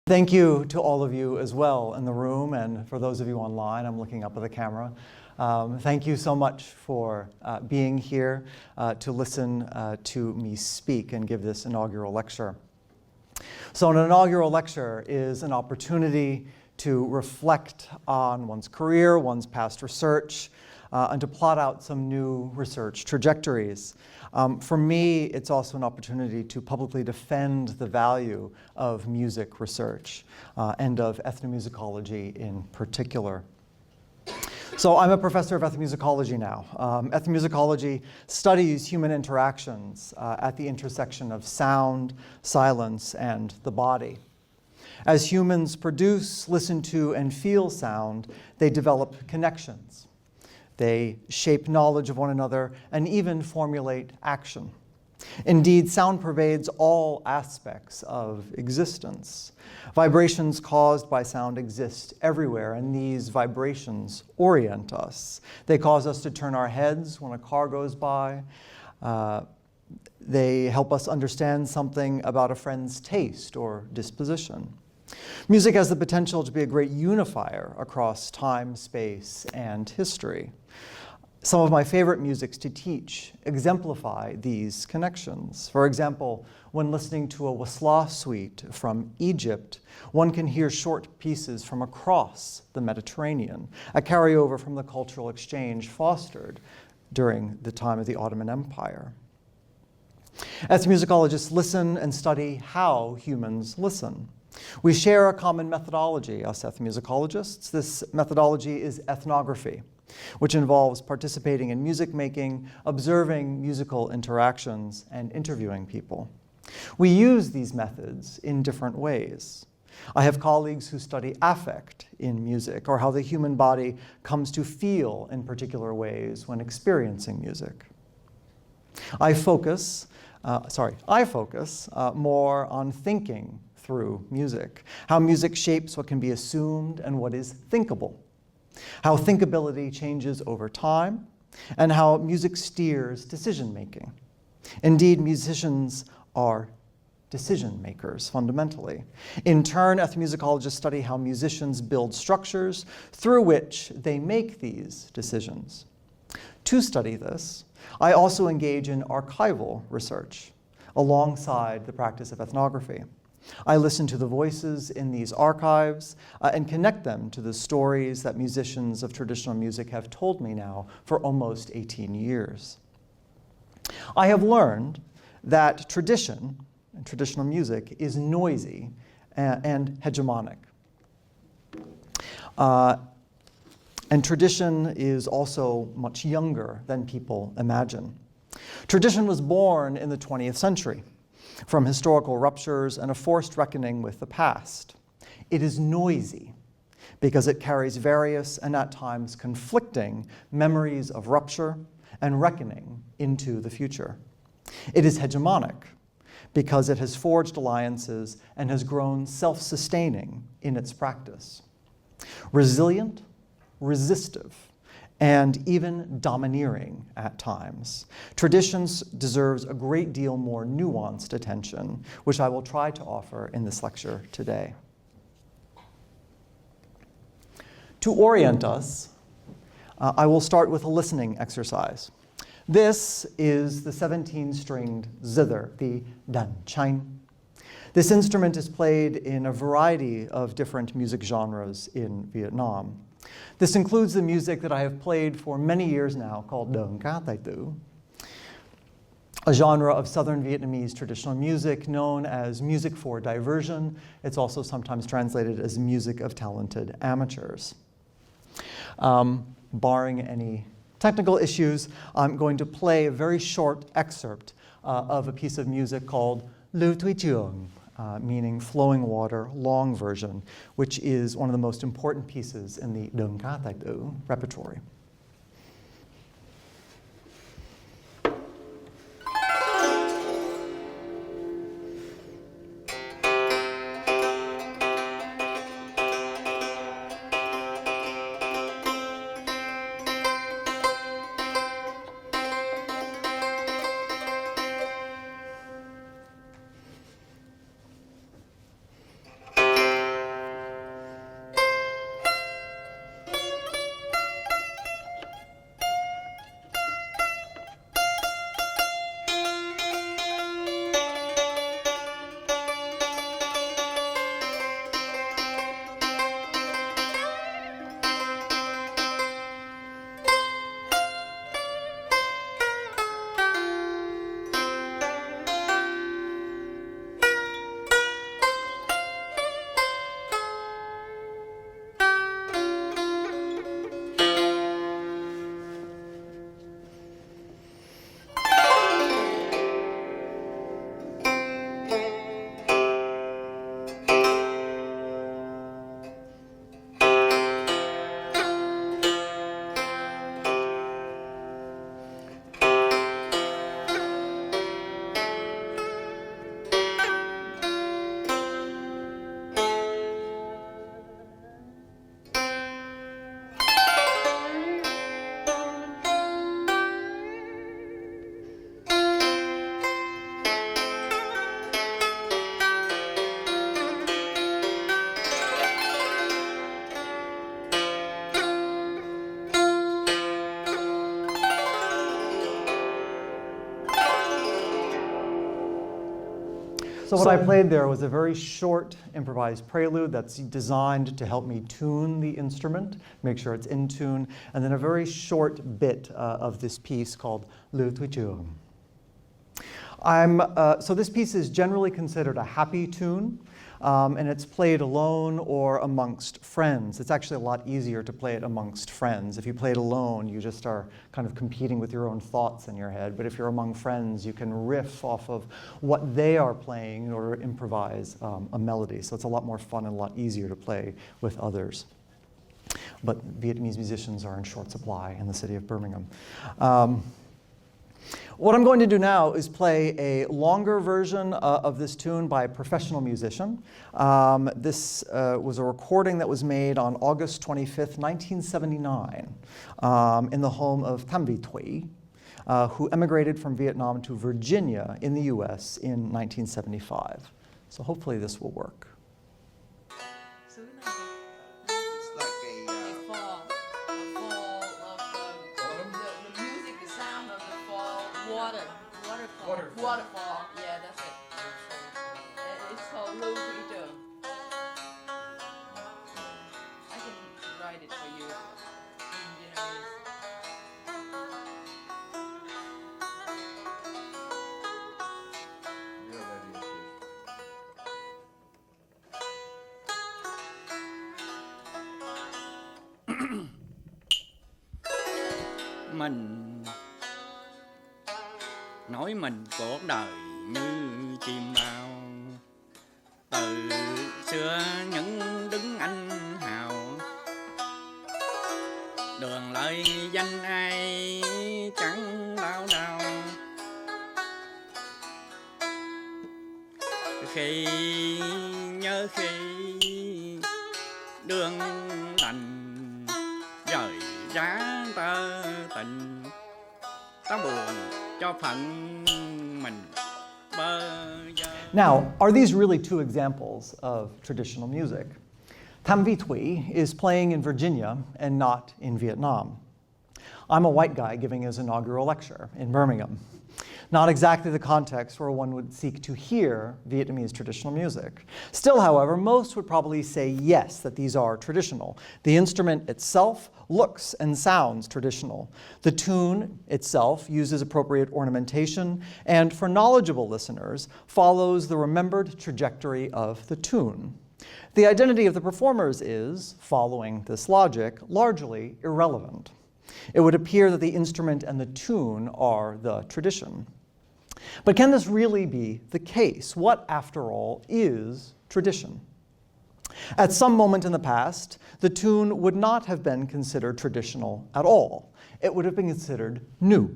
Thank you to all of you as well in the room, and for those of you online, I'm looking up at the camera. Thank you so much for being here to listen to me speak and give this inaugural lecture. So an inaugural lecture is an opportunity to reflect on one's career, one's past research, and to plot out some new research trajectories. For me, it's also an opportunity to publicly defend the value of music research and of ethnomusicology in particular. So I'm a professor of ethnomusicology now. Ethnomusicology studies human interactions at the intersection of sound, silence, and the body. As humans produce, listen to, and feel sound, they develop connections. They shape knowledge of one another and even formulate action. Indeed, sound pervades all aspects of existence. Vibrations caused by sound exist everywhere, and these vibrations orient us. They cause us to turn our heads when a car goes by. They help us understand something about a friend's taste or disposition. Music has the potential to be a great unifier across time, space, and history. Some of my favorite musics to teach exemplify these connections. For example, when listening to a wasla suite from Egypt, one can hear short pieces from across the Mediterranean, a carryover from the cultural exchange fostered during the time of the Ottoman Empire. Ethnomusicologists listen and study how humans listen. We share a common methodology, us ethnomusicologists. This methodology is ethnography, which involves participating in music making, observing musical interactions, and interviewing people. We use these methods in different ways. I have colleagues who study affect in music, or how the human body comes to feel in particular ways when experiencing music. I focus more on thinking through music, how music shapes what can be assumed and what is thinkable, how thinkability changes over time, and how music steers decision-making. Indeed, musicians are decision makers, fundamentally. In turn, ethnomusicologists study how musicians build structures through which they make these decisions. To study this, I also engage in archival research alongside the practice of ethnography. I listen to the voices in these archives and connect them to the stories that musicians of traditional music have told me now for almost 18 years. I have learned that tradition, and traditional music, is noisy and hegemonic. And tradition is also much younger than people imagine. Tradition was born in the 20th century from historical ruptures and a forced reckoning with the past. It is noisy because it carries various and at times conflicting memories of rupture and reckoning into the future. It is hegemonic because it has forged alliances and has grown self-sustaining in its practice. Resilient, resistive, and even domineering at times. Traditions deserves a great deal more nuanced attention, which I will try to offer in this lecture today. To orient us, I will start with a listening exercise. This is the 17-stringed zither, the dan chain. This instrument is played in a variety of different music genres in Vietnam. This includes the music that I have played for many years now called Đơn Ca Tài Tử, a genre of Southern Vietnamese traditional music known as music for diversion. It's also sometimes translated as music of talented amateurs. Barring any technical issues, I'm going to play a very short excerpt of a piece of music called Lưu Thủy Trường, meaning flowing water, long version, which is one of the most important pieces in the Đơn Ca Tài Tử repertory. So what I played there was a very short improvised prelude that's designed to help me tune the instrument, make sure it's in tune, and then a very short bit of this piece called Le Tuiture. So this piece is generally considered a happy tune, and it's played alone or amongst friends. It's actually a lot easier to play it amongst friends. If you play it alone, you just are kind of competing with your own thoughts in your head. But if you're among friends, you can riff off of what they are playing in order to improvise a melody. So it's a lot more fun and a lot easier to play with others. But Vietnamese musicians are in short supply in the city of Birmingham. What I'm going to do now is play a longer version of this tune by a professional musician. This was a recording that was made on August 25th, 1979, in the home of Tham Vi Thuy, who emigrated from Vietnam to Virginia in the US in 1975. So hopefully this will work. Waterfall, yeah, that's it. It's called Le Tuiture. I can write it for you in Vietnamese. Mình nói mình cuộc đời như chim bao, từ xưa những đứng anh hào, đường lời danh ai chẳng đau đau, khi nhớ khi đường lành rời giá tơ tình, ta buồn cho phận mình bơ vơ. Now, are these really two examples of traditional music? Tham Vi Thuy is playing in Virginia and not in Vietnam. I'm a white guy giving his inaugural lecture in Birmingham. Not exactly the context where one would seek to hear Vietnamese traditional music. Still, however, most would probably say yes, that these are traditional. The instrument itself looks and sounds traditional. The tune itself uses appropriate ornamentation, and for knowledgeable listeners, follows the remembered trajectory of the tune. The identity of the performers is, following this logic, largely irrelevant. It would appear that the instrument and the tune are the tradition. But can this really be the case? What, after all, is tradition? At some moment in the past, the tune would not have been considered traditional at all. It would have been considered new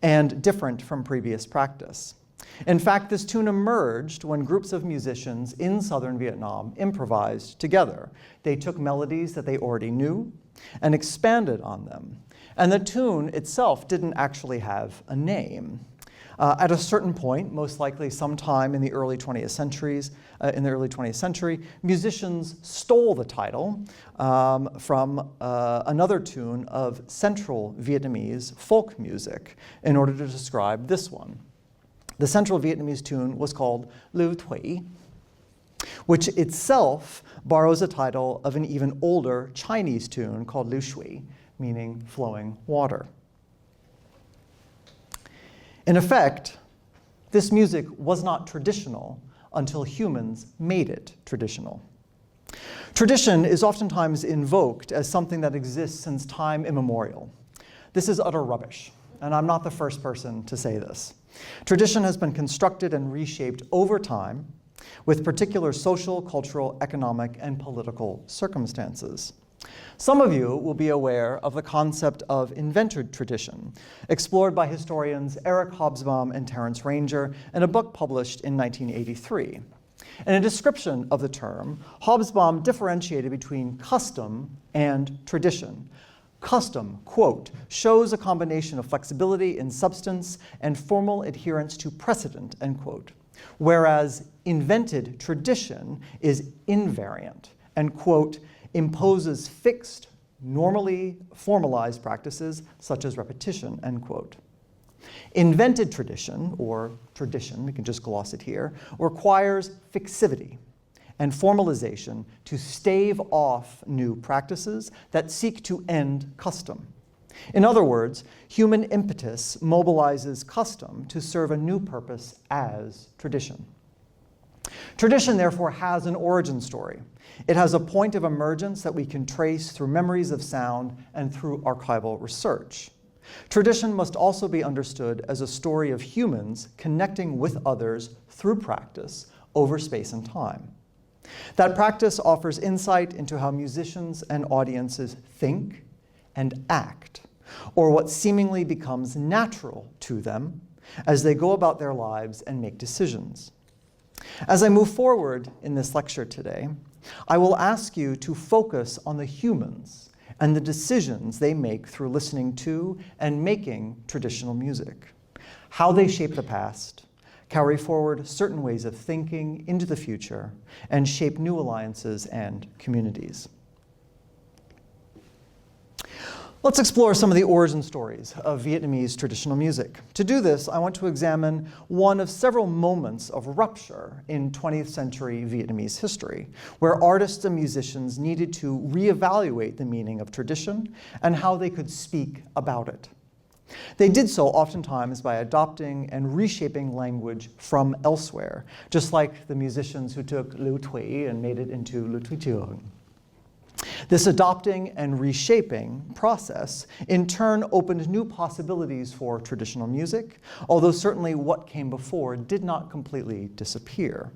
and different from previous practice. In fact, this tune emerged when groups of musicians in southern Vietnam improvised together. They took melodies that they already knew and expanded on them. And the tune itself didn't actually have a name. At a certain point, most likely sometime in the early 20th century, musicians stole the title from another tune of Central Vietnamese folk music in order to describe this one. The Central Vietnamese tune was called Le Thuy, which itself borrows a title of an even older Chinese tune called Lu Shui, meaning flowing water. In effect, this music was not traditional until humans made it traditional. Tradition is oftentimes invoked as something that exists since time immemorial. This is utter rubbish, and I'm not the first person to say this. Tradition has been constructed and reshaped over time with particular social, cultural, economic, and political circumstances. Some of you will be aware of the concept of invented tradition, explored by historians Eric Hobsbawm and Terence Ranger in a book published in 1983. In a description of the term, Hobsbawm differentiated between custom and tradition. Custom, quote, shows a combination of flexibility in substance and formal adherence to precedent, end quote, whereas invented tradition is invariant and, quote, imposes fixed, normally formalized practices such as repetition, end quote. Invented tradition, or tradition, we can just gloss it here, requires fixivity and formalization to stave off new practices that seek to end custom. In other words, human impetus mobilizes custom to serve a new purpose as tradition. Tradition, therefore, has an origin story. It has a point of emergence that we can trace through memories of sound and through archival research. Tradition must also be understood as a story of humans connecting with others through practice over space and time. That practice offers insight into how musicians and audiences think and act, or what seemingly becomes natural to them as they go about their lives and make decisions. As I move forward in this lecture today, I will ask you to focus on the humans and the decisions they make through listening to and making traditional music, how they shape the past, carry forward certain ways of thinking into the future, and shape new alliances and communities. Let's explore some of the origin stories of Vietnamese traditional music. To do this, I want to examine one of several moments of rupture in 20th century Vietnamese history, where artists and musicians needed to reevaluate the meaning of tradition and how they could speak about it. They did so oftentimes by adopting and reshaping language from elsewhere, just like the musicians who took Lưu Thuy and made it into Lưu Thuy Trường. This adopting and reshaping process in turn opened new possibilities for traditional music, although certainly what came before did not completely disappear.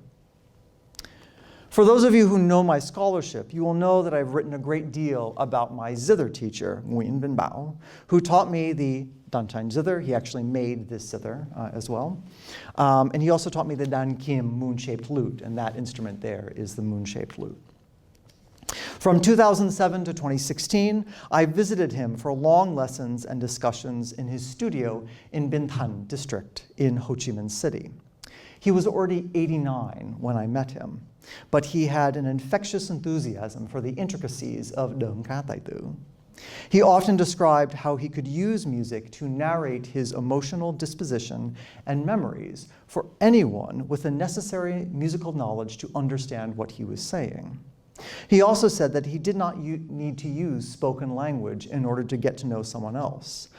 For those of you who know my scholarship, you will know that I've written a great deal about my zither teacher, Nguyễn Vĩnh Bảo, who taught me the Dan Chain zither. He actually made this zither as well. And he also taught me the Dan Kim moon-shaped lute, and that instrument there is the moon-shaped lute. From 2007 to 2016, I visited him for long lessons and discussions in his studio in Binh Thanh district in Ho Chi Minh City. He was already 89 when I met him, but he had an infectious enthusiasm for the intricacies of Đơn Ca Tài Tử. He often described how he could use music to narrate his emotional disposition and memories for anyone with the necessary musical knowledge to understand what he was saying. He also said that he did not need to use spoken language in order to get to know someone else.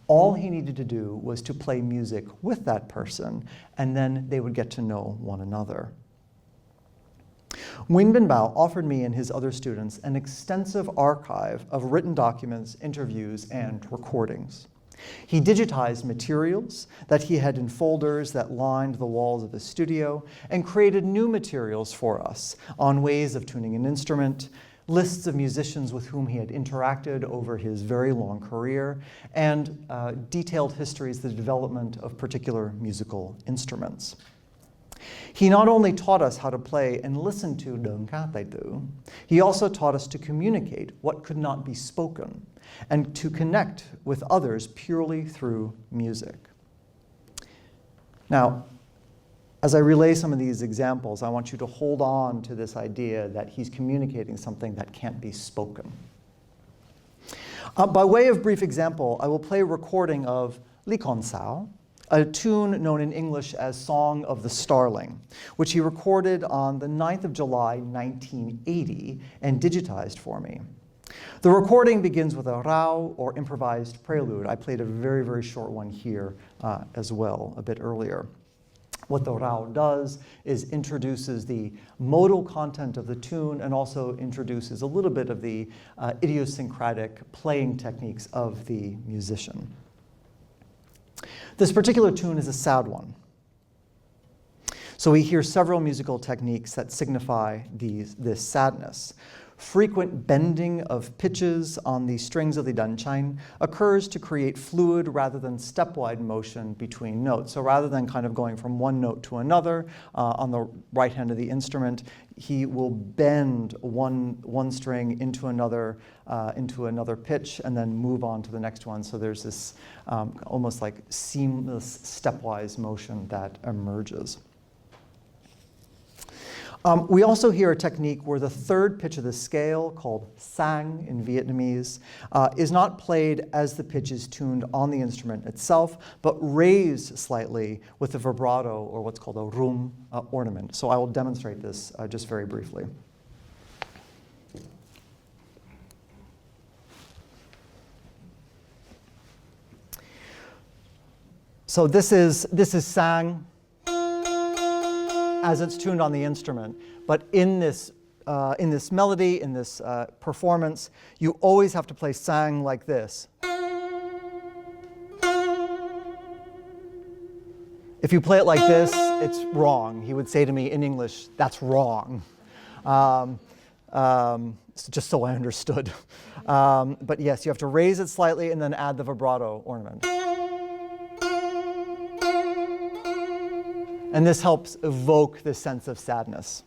All he needed to do was to play music with that person, and then they would get to know one another. Nguyễn Vĩnh Bảo offered me and his other students an extensive archive of written documents, interviews, and recordings. He digitized materials that he had in folders that lined the walls of his studio and created new materials for us on ways of tuning an instrument, lists of musicians with whom he had interacted over his very long career, and detailed histories of the development of particular musical instruments. He not only taught us how to play and listen to Đơn Ca Tài Tử, he also taught us to communicate what could not be spoken and to connect with others purely through music. Now, as I relay some of these examples, I want you to hold on to this idea that he's communicating something that can't be spoken. By way of brief example, I will play a recording of Lý Con Sao, a tune known in English as Song of the Starling, which he recorded on the 9th of July, 1980, and digitized for me. The recording begins with a rao, or improvised prelude. I played a very, very short one here as well, a bit earlier. What the rao does is introduces the modal content of the tune and also introduces a little bit of the idiosyncratic playing techniques of the musician. This particular tune is a sad one. So we hear several musical techniques that signify this sadness. Frequent bending of pitches on the strings of the Dan Chain occurs to create fluid rather than stepwise motion between notes. So rather than kind of going from one note to another on the right hand of the instrument, he will bend one string into another pitch and then move on to the next one. So there's this almost like seamless stepwise motion that emerges. We also hear a technique where the third pitch of the scale, called sang in Vietnamese, is not played as the pitch is tuned on the instrument itself, but raised slightly with a vibrato, or what's called a rum ornament. So I will demonstrate this just very briefly. So this is sang as it's tuned on the instrument, but in this melody, in this performance, you always have to play sang like this. If you play it like this, it's wrong. He would say to me in English, "That's wrong." Just so I understood. But yes, you have to raise it slightly and then add the vibrato ornament. And this helps evoke this sense of sadness.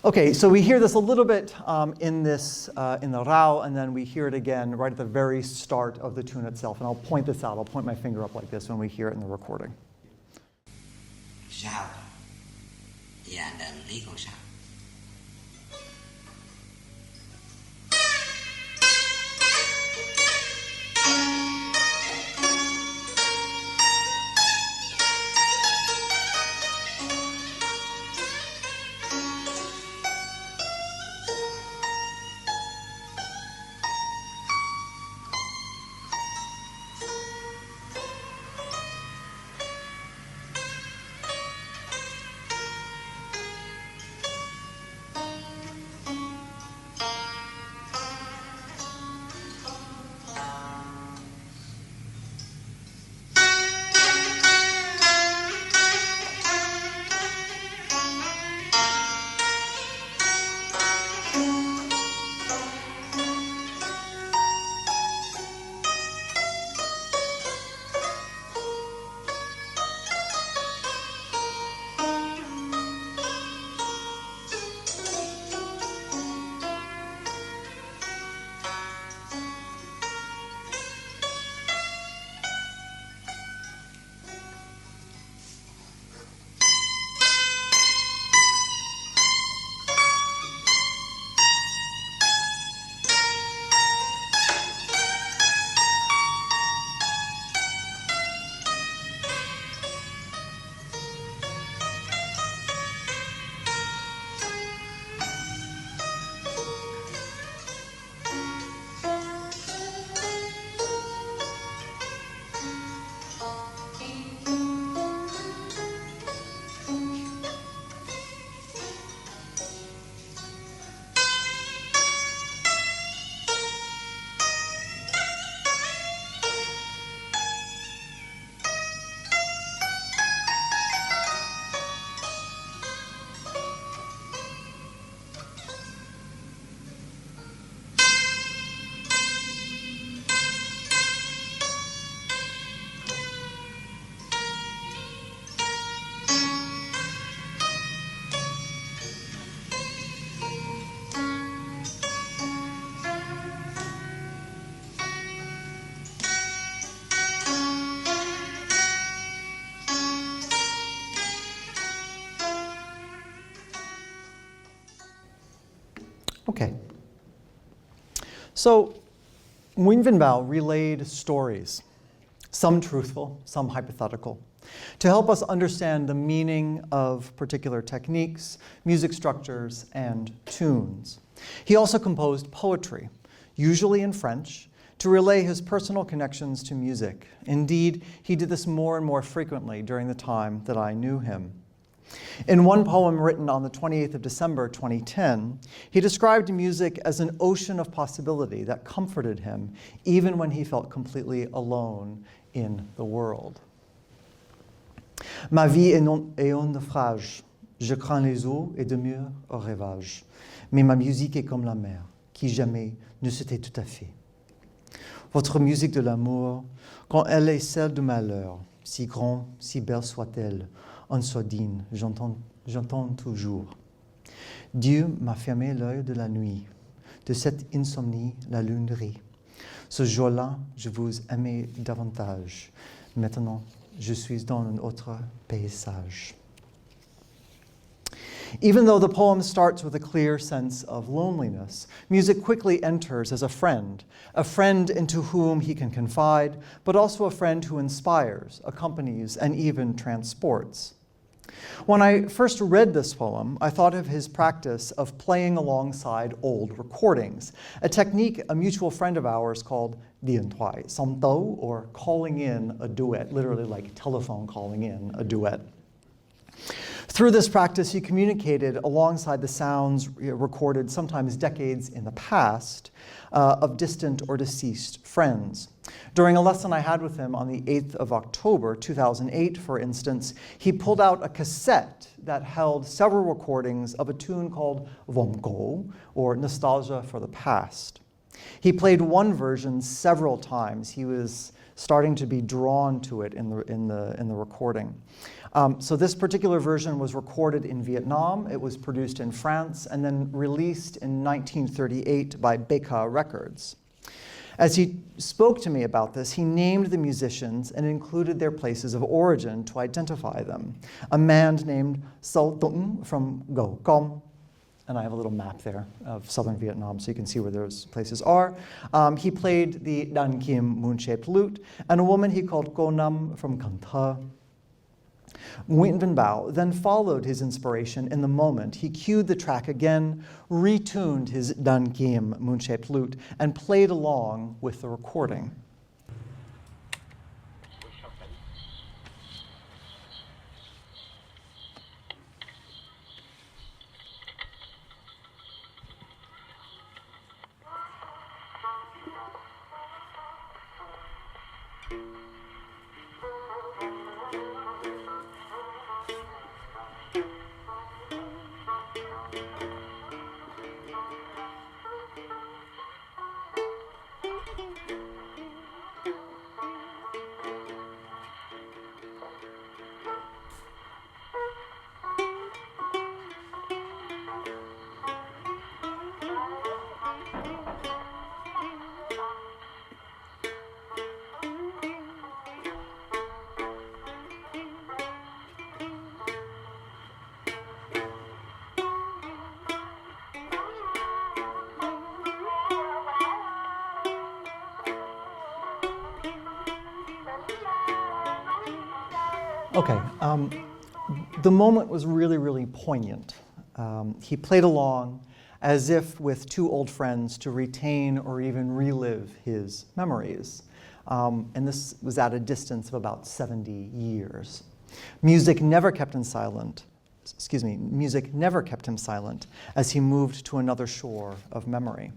Okay, so we hear this a little bit in the Rao, and then we hear it again right at the very start of the tune itself. And I'll point this out. I'll point my finger up like this when we hear it in the recording. Okay. So Nguyễn Vĩnh Bảo relayed stories, some truthful, some hypothetical, to help us understand the meaning of particular techniques, music structures, and tunes. He also composed poetry, usually in French, to relay his personal connections to music. Indeed, he did this more and more frequently during the time that I knew him. In one poem written on the 28th of December 2010, he described music as an ocean of possibility that comforted him even when he felt completely alone in the world. Ma vie est un naufrage. Je crains les eaux et demeure au rivage. Mais ma musique est comme la mer, qui jamais ne se tait tout à fait. Votre musique de l'amour, quand elle est celle du malheur, si grand, si belle soit-elle, en sourdine, j'entends toujours. Dieu m'a fermé l'œil de la nuit, de cette insomnie la lune rit. Ce jour-là, je vous aimais davantage. Maintenant, je suis dans un autre paysage. Even though the poem starts with a clear sense of loneliness, music quickly enters as a friend into whom he can confide, but also a friend who inspires, accompanies, and even transports. When I first read this poem, I thought of his practice of playing alongside old recordings, a technique a mutual friend of ours called điện thoại song tấu, or calling in a duet, literally like telephone calling in a duet. Through this practice, he communicated alongside the sounds recorded sometimes decades in the past of distant or deceased friends. During a lesson I had with him on the 8th of October, 2008, for instance, he pulled out a cassette that held several recordings of a tune called Vòng Cổ, or Nostalgia for the Past. He played one version several times. He was starting to be drawn to it in the recording. So this particular version was recorded in Vietnam. It was produced in France and then released in 1938 by Beka Records. As he spoke to me about this, he named the musicians and included their places of origin to identify them. A man named Sao Tung from Go Com, and I have a little map there of southern Vietnam so you can see where those places are. He played the Dan Kim moon-shaped lute, and a woman he called Cô Nam from Cần Thơ. Nguyễn Vĩnh Bảo then followed his inspiration in the moment. He cued the track again, retuned his Dan Kim moon-shaped lute, and played along with the recording. Okay, the moment was really, really poignant. He played along as if with two old friends to retain or even relive his memories. And this was at a distance of about 70 years. Music never kept him silent as he moved to another shore of memory.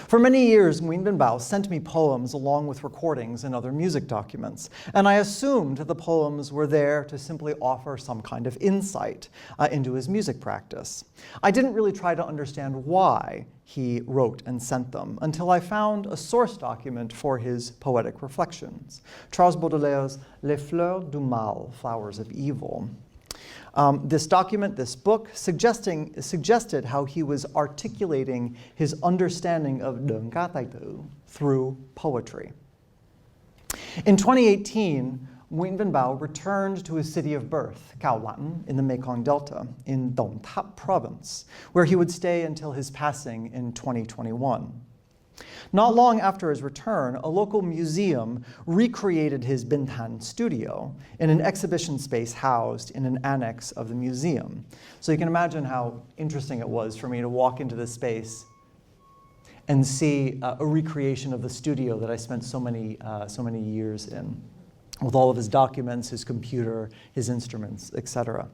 For many years, Nguyễn Vĩnh Bảo sent me poems along with recordings and other music documents, and I assumed the poems were there to simply offer some kind of insight into his music practice. I didn't really try to understand why he wrote and sent them until I found a source document for his poetic reflections, Charles Baudelaire's Les Fleurs du Mal, Flowers of Evil. This document, this book, suggested how he was articulating his understanding of đơn ca tài tử through poetry. In 2018, Nguyễn Vĩnh Bảo returned to his city of birth, Cao Lãnh, in the Mekong Delta, in Đồng Tháp province, where he would stay until his passing in 2021. Not long after his return, a local museum recreated his Binthan studio in an exhibition space housed in an annex of the museum. So you can imagine how interesting it was for me to walk into this space and see a recreation of the studio that I spent so many years in, with all of his documents, his computer, his instruments, etc.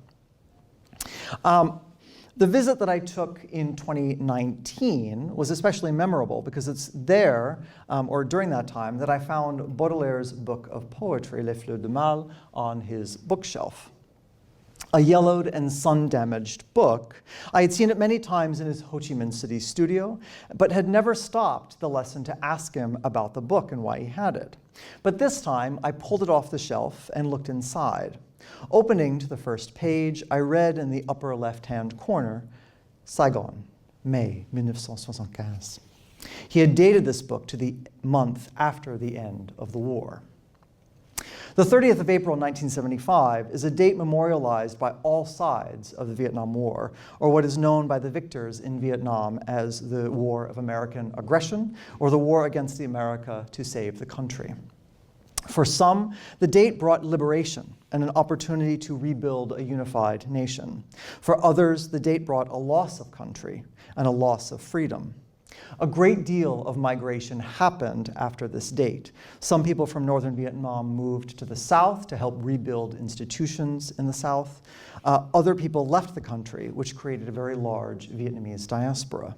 The visit that I took in 2019 was especially memorable because it's there, or during that time, that I found Baudelaire's book of poetry, Les Fleurs du Mal, on his bookshelf. A yellowed and sun-damaged book. I had seen it many times in his Ho Chi Minh City studio, but had never stopped the lesson to ask him about the book and why he had it. But this time, I pulled it off the shelf and looked inside. Opening to the first page, I read in the upper left-hand corner, Saigon, May 1975. He had dated this book to the month after the end of the war. The 30th of April 1975 is a date memorialized by all sides of the Vietnam War, or what is known by the victors in Vietnam as the War of American Aggression, or the War against the America to save the country. For some, the date brought liberation and an opportunity to rebuild a unified nation. For others, the date brought a loss of country and a loss of freedom. A great deal of migration happened after this date. Some people from northern Vietnam moved to the south to help rebuild institutions in the south. Other people left the country, which created a very large Vietnamese diaspora.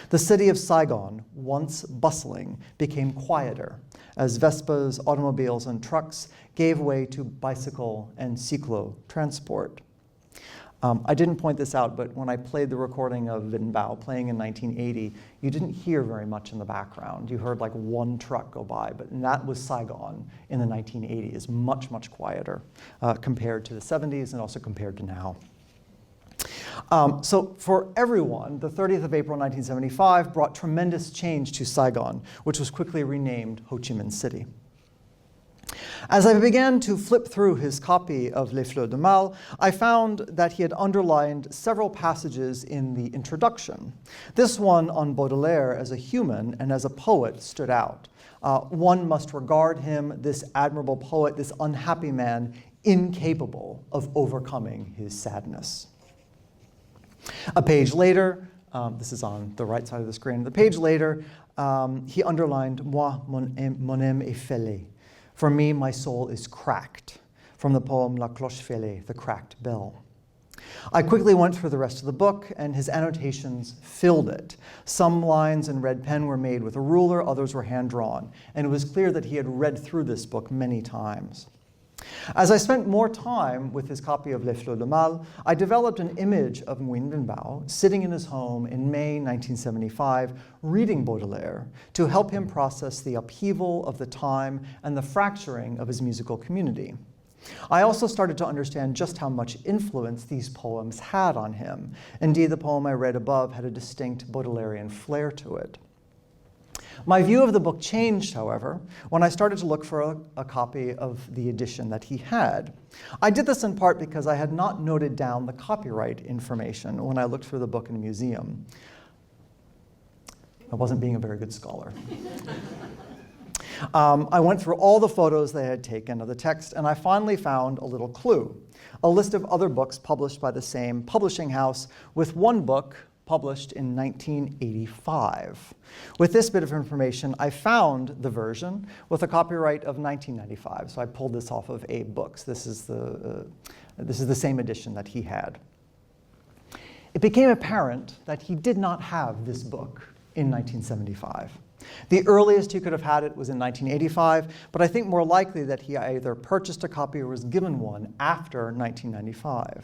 The city of Saigon, once bustling, became quieter as Vespas, automobiles, and trucks gave way to bicycle and cyclo transport. I didn't point this out, but when I played the recording of Vĩnh Bảo playing in 1980, you didn't hear very much in the background. You heard like one truck go by, but that was Saigon in the 1980s, much, much quieter compared to the 70s and also compared to now. So for everyone, the 30th of April 1975 brought tremendous change to Saigon, which was quickly renamed Ho Chi Minh City. As I began to flip through his copy of Les Fleurs du Mal, I found that he had underlined several passages in the introduction. This one on Baudelaire as a human and as a poet stood out. One must regard him, this admirable poet, this unhappy man, incapable of overcoming his sadness. A page later, this is on the right side of the screen, the page later, he underlined, Moi, mon âme est fêlée. For me, my soul is cracked, from the poem La Cloche Fêlée, the cracked bell. I quickly went through the rest of the book, and his annotations filled it. Some lines in red pen were made with a ruler, others were hand-drawn, and it was clear that he had read through this book many times. As I spent more time with his copy of Les Fleurs du Mal, I developed an image of Nguyễn Vĩnh Bảo sitting in his home in May 1975, reading Baudelaire to help him process the upheaval of the time and the fracturing of his musical community. I also started to understand just how much influence these poems had on him. Indeed, the poem I read above had a distinct Baudelairean flair to it. My view of the book changed, however, when I started to look for a copy of the edition that he had. I did this in part because I had not noted down the copyright information when I looked through the book in a museum. I wasn't being a very good scholar. I went through all the photos they had taken of the text, and I finally found a little clue, a list of other books published by the same publishing house, with one book published in 1985. With this bit of information, I found the version with a copyright of 1995. So I pulled this off of Abe Books. This is the same edition that he had. It became apparent that he did not have this book in 1975. The earliest he could have had it was in 1985, but I think more likely that he either purchased a copy or was given one after 1995.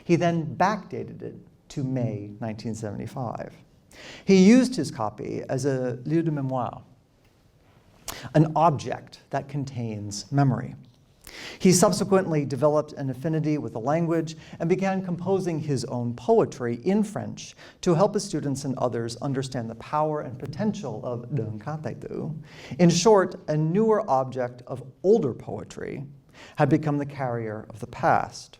He then backdated it to May 1975. He used his copy as a lieu de mémoire, an object that contains memory. He subsequently developed an affinity with the language and began composing his own poetry in French to help his students and others understand the power and potential of d'un catetu. In short, a newer object of older poetry had become the carrier of the past.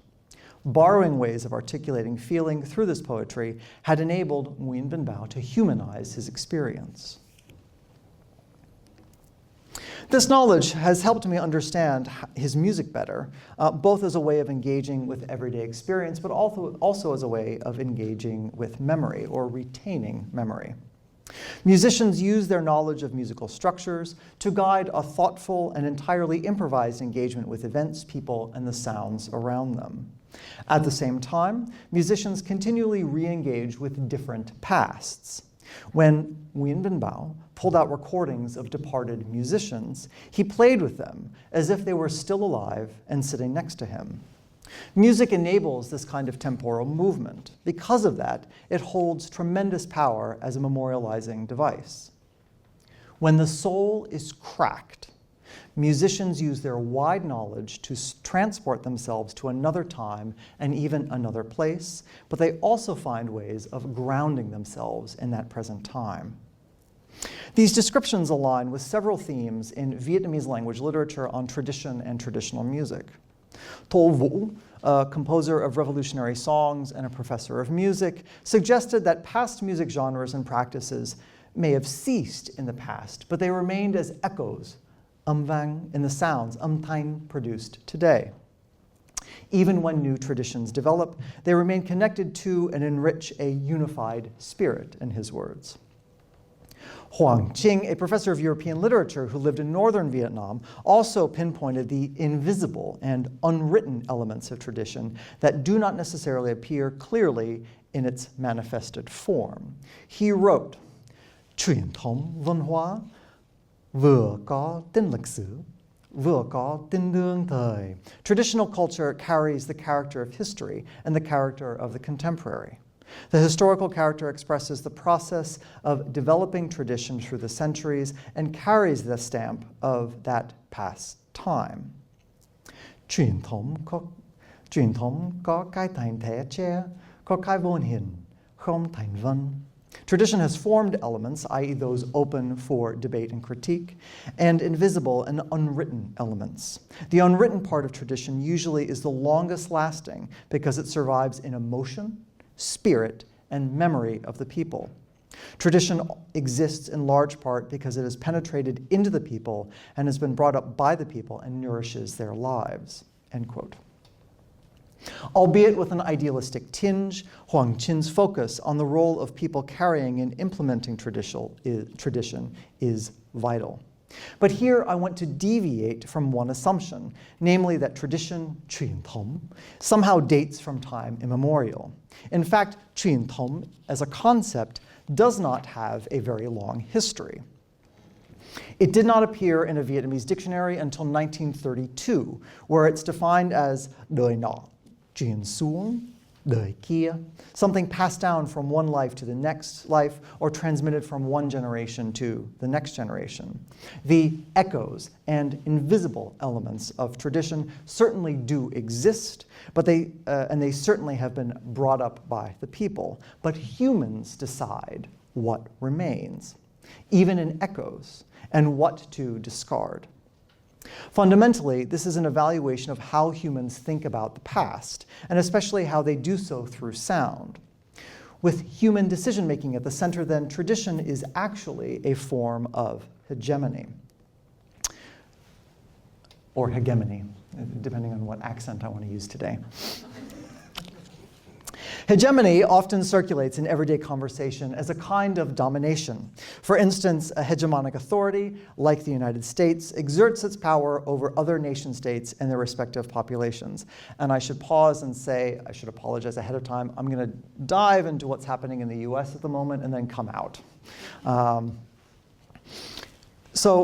Borrowing ways of articulating feeling through this poetry had enabled Nguyễn Vĩnh Bảo to humanize his experience. This knowledge has helped me understand his music better, both as a way of engaging with everyday experience, but also as a way of engaging with memory or retaining memory. Musicians use their knowledge of musical structures to guide a thoughtful and entirely improvised engagement with events, people, and the sounds around them. At the same time, musicians continually re-engage with different pasts. When Nguyễn Vĩnh Bảo pulled out recordings of departed musicians, he played with them as if they were still alive and sitting next to him. Music enables this kind of temporal movement. Because of that, it holds tremendous power as a memorializing device. When the soul is cracked, musicians use their wide knowledge to transport themselves to another time and even another place, but they also find ways of grounding themselves in that present time. These descriptions align with several themes in Vietnamese language literature on tradition and traditional music. Tô Vũ, a composer of revolutionary songs and a professor of music, suggested that past music genres and practices may have ceased in the past, but they remained as echoes, âm vang, in the sounds, âm thanh, produced today. Even when new traditions develop, they remain connected to and enrich a unified spirit, in his words. Hoang Chinh, a professor of European literature who lived in northern Vietnam, also pinpointed the invisible and unwritten elements of tradition that do not necessarily appear clearly in its manifested form. He wrote, "Truyền thống văn hóa vừa có tính lịch sử, vừa có tính đương thời." Traditional culture carries the character of history and the character of the contemporary. The historical character expresses the process of developing tradition through the centuries and carries the stamp of that past time. Truyền thống có cái thành thể chế, có cái vô hình, không thành văn. Tradition has formed elements, i.e. those open for debate and critique, and invisible and unwritten elements. The unwritten part of tradition usually is the longest lasting because it survives in emotion, spirit, and memory of the people. Tradition exists in large part because it has penetrated into the people and has been brought up by the people and nourishes their lives, end quote. Albeit with an idealistic tinge, Hoang Chin's focus on the role of people carrying and implementing tradition is vital. But here I want to deviate from one assumption, namely that tradition, truyền thống, somehow dates from time immemorial. In fact, truyền thống as a concept does not have a very long history. It did not appear in a Vietnamese dictionary until 1932, where it's defined as đời nọ, truyền xuống, đời kia, something passed down from one life to the next life or transmitted from one generation to the next generation. The echoes and invisible elements of tradition certainly do exist, but they certainly have been brought up by the people. But humans decide what remains, even in echoes, and what to discard. Fundamentally, this is an evaluation of how humans think about the past, and especially how they do so through sound. With human decision-making at the center, then, tradition is actually a form of hegemony. Or hegemony, depending on what accent I want to use today. Hegemony often circulates in everyday conversation as a kind of domination. For instance, a hegemonic authority, like the United States, exerts its power over other nation states and their respective populations. And I should pause and say, I should apologize ahead of time, I'm going to dive into what's happening in the US at the moment and then come out.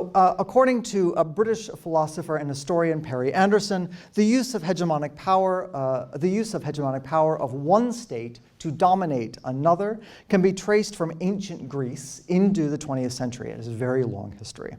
According to a British philosopher and historian, Perry Anderson, the use of hegemonic power of one state to dominate another can be traced from ancient Greece into the 20th century. It has a very long history.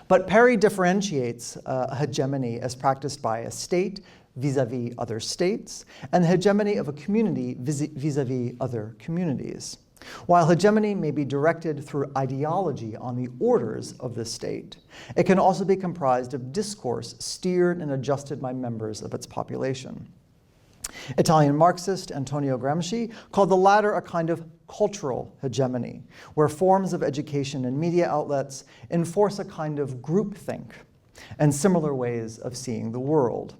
But Perry differentiates hegemony as practiced by a state vis-a-vis other states, and the hegemony of a community vis-a-vis other communities. While hegemony may be directed through ideology on the orders of the state, it can also be comprised of discourse steered and adjusted by members of its population. Italian Marxist Antonio Gramsci called the latter a kind of cultural hegemony, where forms of education and media outlets enforce a kind of groupthink and similar ways of seeing the world.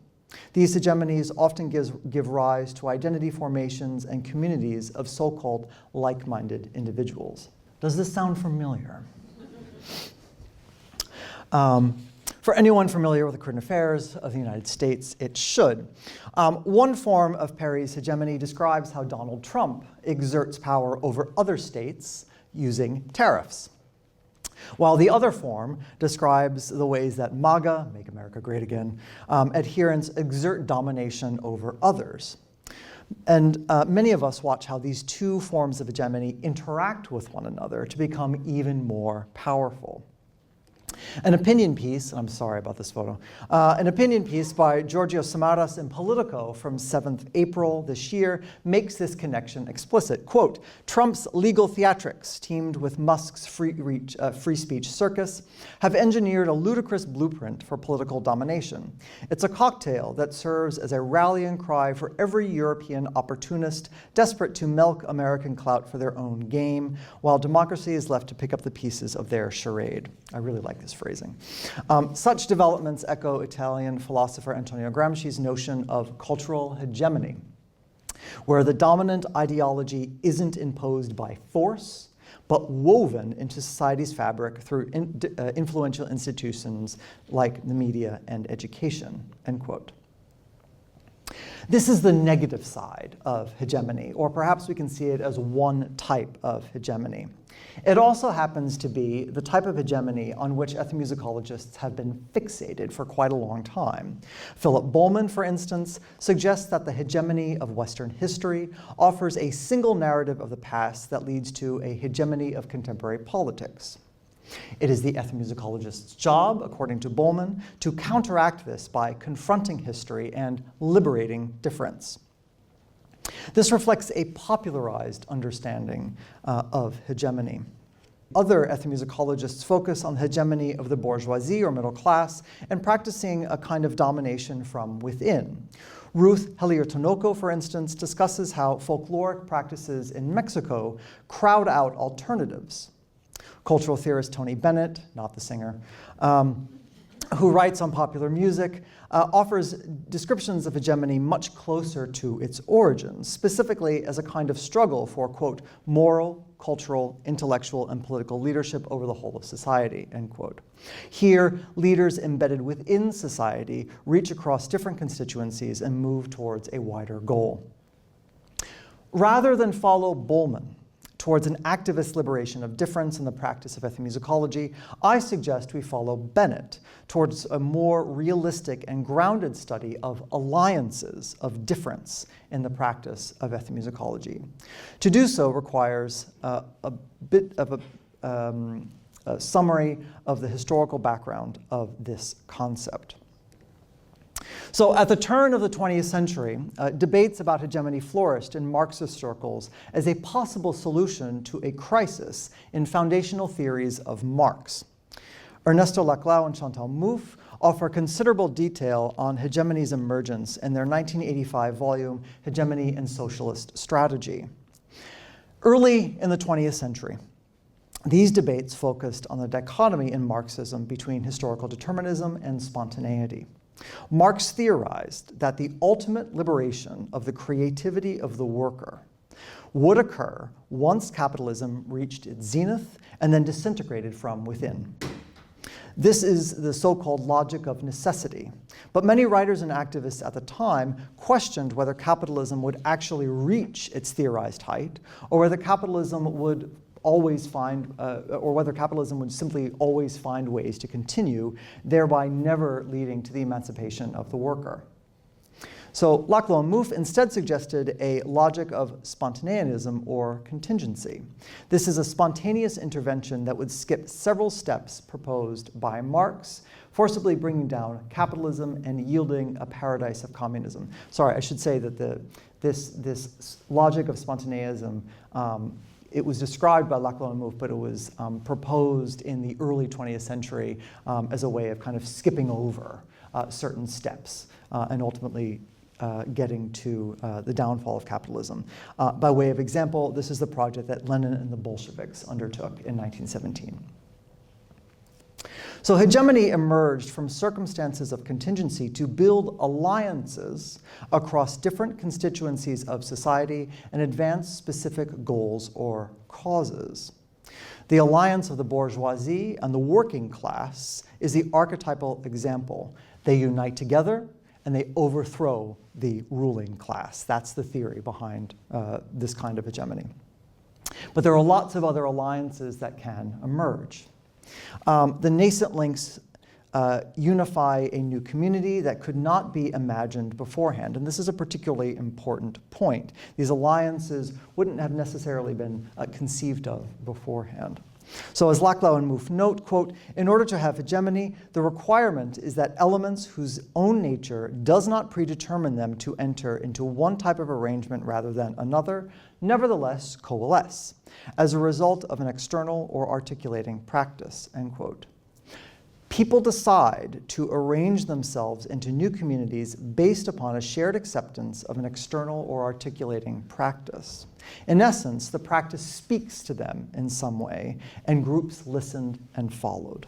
These hegemonies often give rise to identity formations and communities of so-called like-minded individuals. Does this sound familiar? For anyone familiar with the current affairs of the United States, it should. One form of Perry's hegemony describes how Donald Trump exerts power over other states using tariffs, while the other form describes the ways that MAGA, Make America Great Again, adherents exert domination over others. And many of us watch how these two forms of hegemony interact with one another to become even more powerful. An opinion piece, I'm sorry about this photo, an opinion piece by Giorgio Samaras in Politico from 7th April this year makes this connection explicit. Quote, Trump's legal theatrics, teamed with Musk's free speech circus, have engineered a ludicrous blueprint for political domination. It's a cocktail that serves as a rallying cry for every European opportunist desperate to milk American clout for their own game, while democracy is left to pick up the pieces of their charade. I really like this phrasing. Such developments echo Italian philosopher Antonio Gramsci's notion of cultural hegemony, where the dominant ideology isn't imposed by force, but woven into society's fabric through influential institutions like the media and education, end quote. This is the negative side of hegemony, or perhaps we can see it as one type of hegemony. It also happens to be the type of hegemony on which ethnomusicologists have been fixated for quite a long time. Philip Bowman, for instance, suggests that the hegemony of Western history offers a single narrative of the past that leads to a hegemony of contemporary politics. It is the ethnomusicologist's job, according to Bowman, to counteract this by confronting history and liberating difference. This reflects a popularized understanding of hegemony. Other ethnomusicologists focus on the hegemony of the bourgeoisie or middle class and practicing a kind of domination from within. Ruth Helier-Tinoco, for instance, discusses how folkloric practices in Mexico crowd out alternatives. Cultural theorist Tony Bennett, not the singer, who writes on popular music, offers descriptions of hegemony much closer to its origins, specifically as a kind of struggle for, quote, moral, cultural, intellectual, and political leadership over the whole of society, end quote. Here, leaders embedded within society reach across different constituencies and move towards a wider goal. Rather than follow Bowman towards an activist liberation of difference in the practice of ethnomusicology, I suggest we follow Bennett towards a more realistic and grounded study of alliances of difference in the practice of ethnomusicology. To do so requires a bit of a summary of the historical background of this concept. So at the turn of the 20th century, debates about hegemony flourished in Marxist circles as a possible solution to a crisis in foundational theories of Marx. Ernesto Laclau and Chantal Mouffe offer considerable detail on hegemony's emergence in their 1985 volume, Hegemony and Socialist Strategy. Early in the 20th century, these debates focused on the dichotomy in Marxism between historical determinism and spontaneity. Marx theorized that the ultimate liberation of the creativity of the worker would occur once capitalism reached its zenith and then disintegrated from within. This is the so-called logic of necessity. But many writers and activists at the time questioned whether capitalism would actually reach its theorized height, or whether capitalism would simply always find ways to continue, thereby never leading to the emancipation of the worker. So Laclau and Mouffe instead suggested a logic of spontaneism or contingency. This is a spontaneous intervention that would skip several steps proposed by Marx, forcibly bringing down capitalism and yielding a paradise of communism. Sorry, I should say that this logic of spontaneism, it was described by Laclau and Mouffe, but it was proposed in the early 20th century as a way of kind of skipping over certain steps and ultimately getting to the downfall of capitalism. By way of example, this is the project that Lenin and the Bolsheviks undertook in 1917. So hegemony emerged from circumstances of contingency to build alliances across different constituencies of society and advance specific goals or causes. The alliance of the bourgeoisie and the working class is the archetypal example. They unite together and they overthrow the ruling class. That's the theory behind this kind of hegemony. But there are lots of other alliances that can emerge. The nascent links unify a new community that could not be imagined beforehand. And this is a particularly important point. These alliances wouldn't have necessarily been conceived of beforehand. So as Laclau and Mouffe note, quote, in order to have hegemony, the requirement is that elements whose own nature does not predetermine them to enter into one type of arrangement rather than another, nevertheless coalesce, as a result of an external or articulating practice, end quote. People decide to arrange themselves into new communities based upon a shared acceptance of an external or articulating practice. In essence, the practice speaks to them in some way, and groups listened and followed.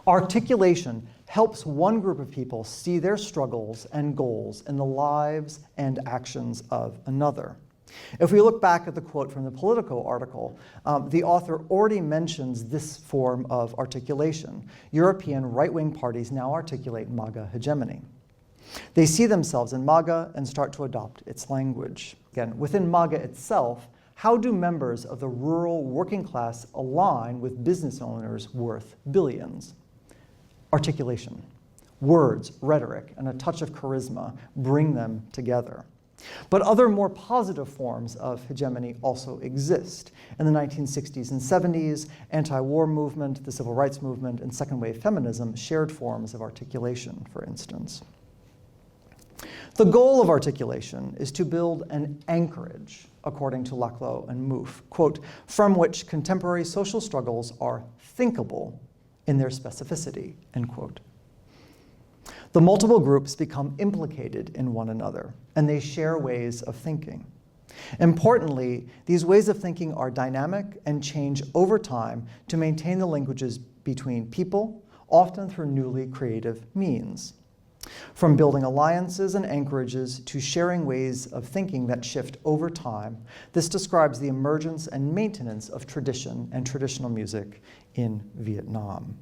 Articulation helps one group of people see their struggles and goals in the lives and actions of another. If we look back at the quote from the Politico article, the author already mentions this form of articulation. European right-wing parties now articulate MAGA hegemony. They see themselves in MAGA and start to adopt its language. Again, within MAGA itself, how do members of the rural working class align with business owners worth billions? Articulation. Words, rhetoric, and a touch of charisma bring them together. But other more positive forms of hegemony also exist. In the 1960s and 70s, anti-war movement, the civil rights movement, and second-wave feminism shared forms of articulation, for instance. The goal of articulation is to build an anchorage, according to Laclau and Mouffe, quote, from which contemporary social struggles are thinkable in their specificity, end quote. The multiple groups become implicated in one another, and they share ways of thinking. Importantly, these ways of thinking are dynamic and change over time to maintain the linkages between people, often through newly creative means. From building alliances and anchorages to sharing ways of thinking that shift over time, this describes the emergence and maintenance of tradition and traditional music in Vietnam.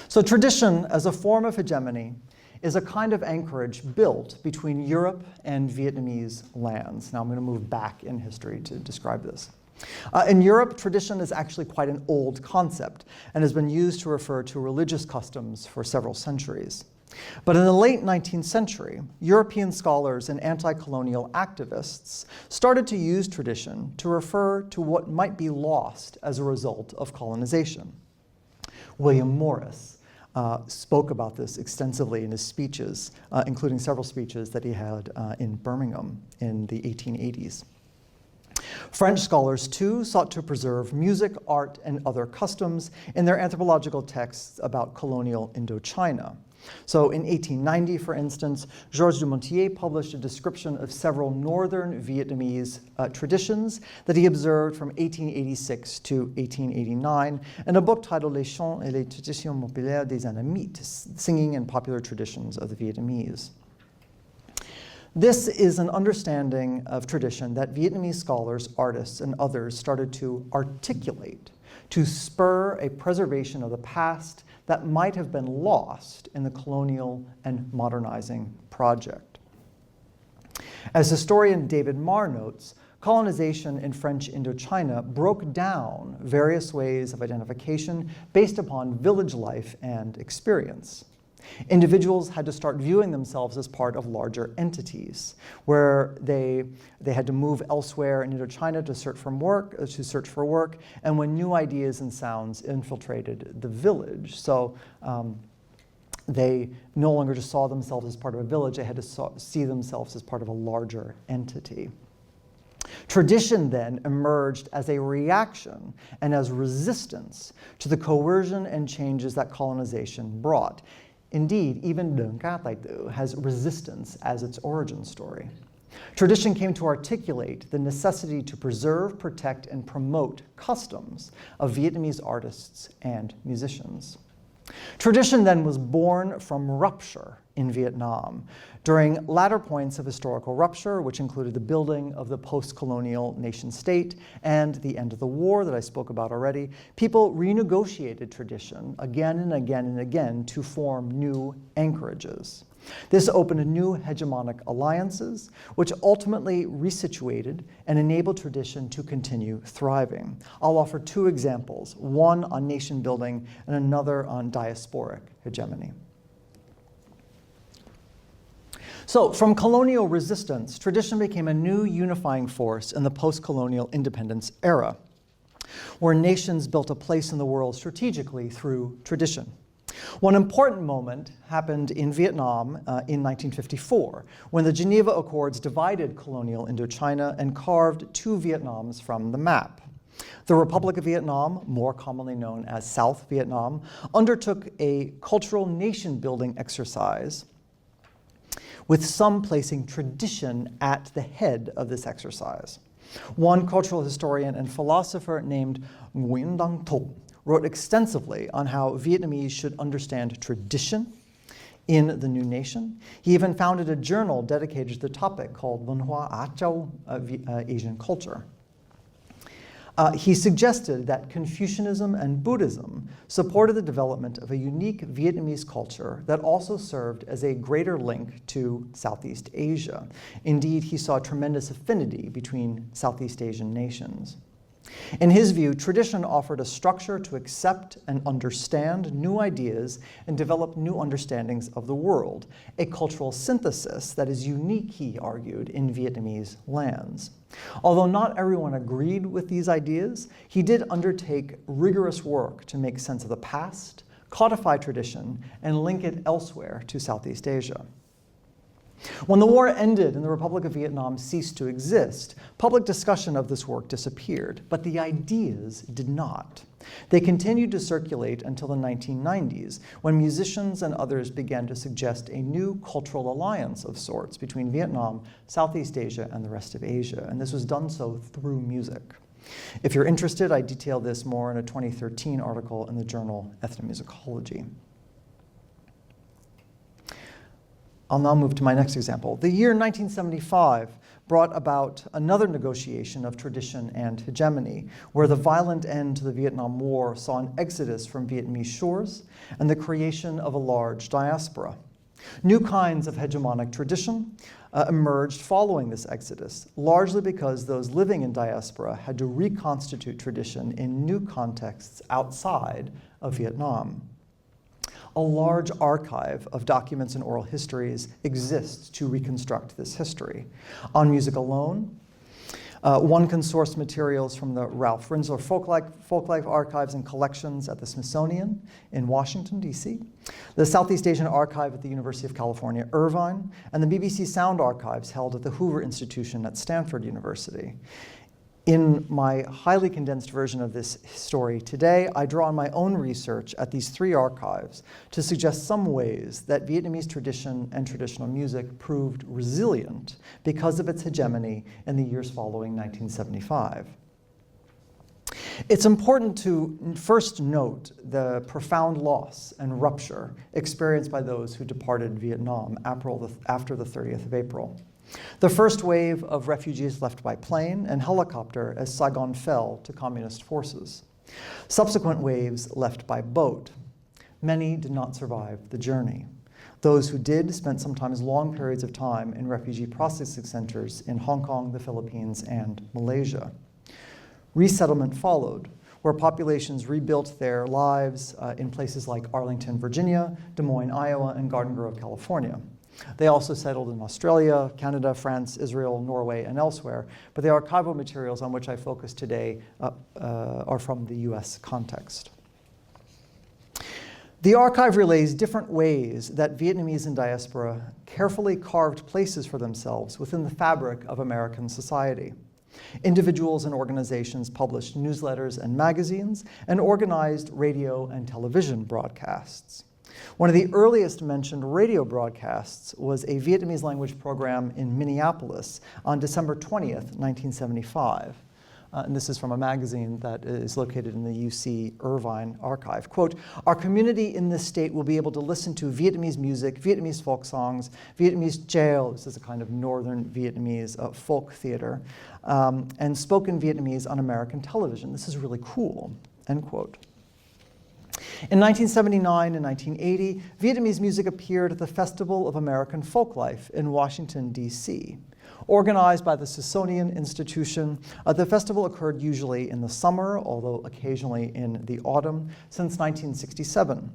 So tradition as a form of hegemony is a kind of anchorage built between Europe and Vietnamese lands. Now I'm going to move back in history to describe this. In Europe, tradition is actually quite an old concept and has been used to refer to religious customs for several centuries. But in the late 19th century, European scholars and anti-colonial activists started to use tradition to refer to what might be lost as a result of colonization. William Morris spoke about this extensively in his speeches, including several speeches that he had in Birmingham in the 1880s. French scholars, too, sought to preserve music, art, and other customs in their anthropological texts about colonial Indochina. So in 1890, for instance, Georges de Montier published a description of several northern Vietnamese traditions that he observed from 1886 to 1889 in a book titled Les Chants et les Traditions Populaires des Annamites, Singing and Popular Traditions of the Vietnamese. This is an understanding of tradition that Vietnamese scholars, artists, and others started to articulate to spur a preservation of the past that might have been lost in the colonial and modernizing project. As historian David Marr notes, colonization in French Indochina broke down various ways of identification based upon village life and experience. Individuals had to start viewing themselves as part of larger entities, where they had to move elsewhere in Indochina to search for work, and when new ideas and sounds infiltrated the village. So they no longer just saw themselves as part of a village, they had to see themselves as part of a larger entity. Tradition then emerged as a reaction and as resistance to the coercion and changes that colonization brought. Indeed, even Đơn Ca Tài Tử has resistance as its origin story. Tradition came to articulate the necessity to preserve, protect, and promote customs of Vietnamese artists and musicians. Tradition then was born from rupture in Vietnam. During latter points of historical rupture, which included the building of the post-colonial nation-state and the end of the war that I spoke about already, people renegotiated tradition again and again and again to form new anchorages. This opened new hegemonic alliances, which ultimately resituated and enabled tradition to continue thriving. I'll offer two examples, one on nation building and another on diasporic hegemony. So, from colonial resistance, tradition became a new unifying force in the post-colonial independence era, where nations built a place in the world strategically through tradition. One important moment happened in Vietnam in 1954, when the Geneva Accords divided colonial Indochina and carved two Vietnams from the map. The Republic of Vietnam, more commonly known as South Vietnam, undertook a cultural nation-building exercise, with some placing tradition at the head of this exercise. One cultural historian and philosopher named Nguyễn Vĩnh Bảo wrote extensively on how Vietnamese should understand tradition in the new nation. He even founded a journal dedicated to the topic called Văn hóa Á Châu, Asian culture. He suggested that Confucianism and Buddhism supported the development of a unique Vietnamese culture that also served as a greater link to Southeast Asia. Indeed, he saw tremendous affinity between Southeast Asian nations. In his view, tradition offered a structure to accept and understand new ideas and develop new understandings of the world, a cultural synthesis that is unique, he argued, in Vietnamese lands. Although not everyone agreed with these ideas, he did undertake rigorous work to make sense of the past, codify tradition, and link it elsewhere to Southeast Asia. When the war ended and the Republic of Vietnam ceased to exist, public discussion of this work disappeared, but the ideas did not. They continued to circulate until the 1990s, when musicians and others began to suggest a new cultural alliance of sorts between Vietnam, Southeast Asia, and the rest of Asia, and this was done so through music. If you're interested, I detail this more in a 2013 article in the journal Ethnomusicology. I'll now move to my next example. The year 1975 brought about another negotiation of tradition and hegemony, where the violent end to the Vietnam War saw an exodus from Vietnamese shores and the creation of a large diaspora. New kinds of hegemonic tradition emerged following this exodus, largely because those living in diaspora had to reconstitute tradition in new contexts outside of Vietnam. A large archive of documents and oral histories exists to reconstruct this history. On music alone, one can source materials from the Ralph Rinzler Folklife Archives and Collections at the Smithsonian in Washington, D.C., the Southeast Asian Archive at the University of California, Irvine, and the BBC Sound Archives held at the Hoover Institution at Stanford University. In my highly condensed version of this story today, I draw on my own research at these three archives to suggest some ways that Vietnamese tradition and traditional music proved resilient because of its hegemony in the years following 1975. It's important to first note the profound loss and rupture experienced by those who departed Vietnam after the 30th of April. The first wave of refugees left by plane and helicopter as Saigon fell to communist forces. Subsequent waves left by boat. Many did not survive the journey. Those who did spent sometimes long periods of time in refugee processing centers in Hong Kong, the Philippines, and Malaysia. Resettlement followed, where populations rebuilt their lives in places like Arlington, Virginia, Des Moines, Iowa, and Garden Grove, California. They also settled in Australia, Canada, France, Israel, Norway, and elsewhere, but the archival materials on which I focus today are from the US context. The archive relays different ways that Vietnamese in diaspora carefully carved places for themselves within the fabric of American society. Individuals and organizations published newsletters and magazines and organized radio and television broadcasts. One of the earliest mentioned radio broadcasts was a Vietnamese language program in Minneapolis on December 20th, 1975. And this is from a magazine that is located in the UC Irvine archive. Quote, "Our community in this state will be able to listen to Vietnamese music, Vietnamese folk songs, Vietnamese chao," this is a kind of northern Vietnamese folk theater, and spoken Vietnamese on American television. This is really cool, end quote. In 1979 and 1980, Vietnamese music appeared at the Festival of American Folklife in Washington, D.C. Organized by the Smithsonian Institution, the festival occurred usually in the summer, although occasionally in the autumn, since 1967.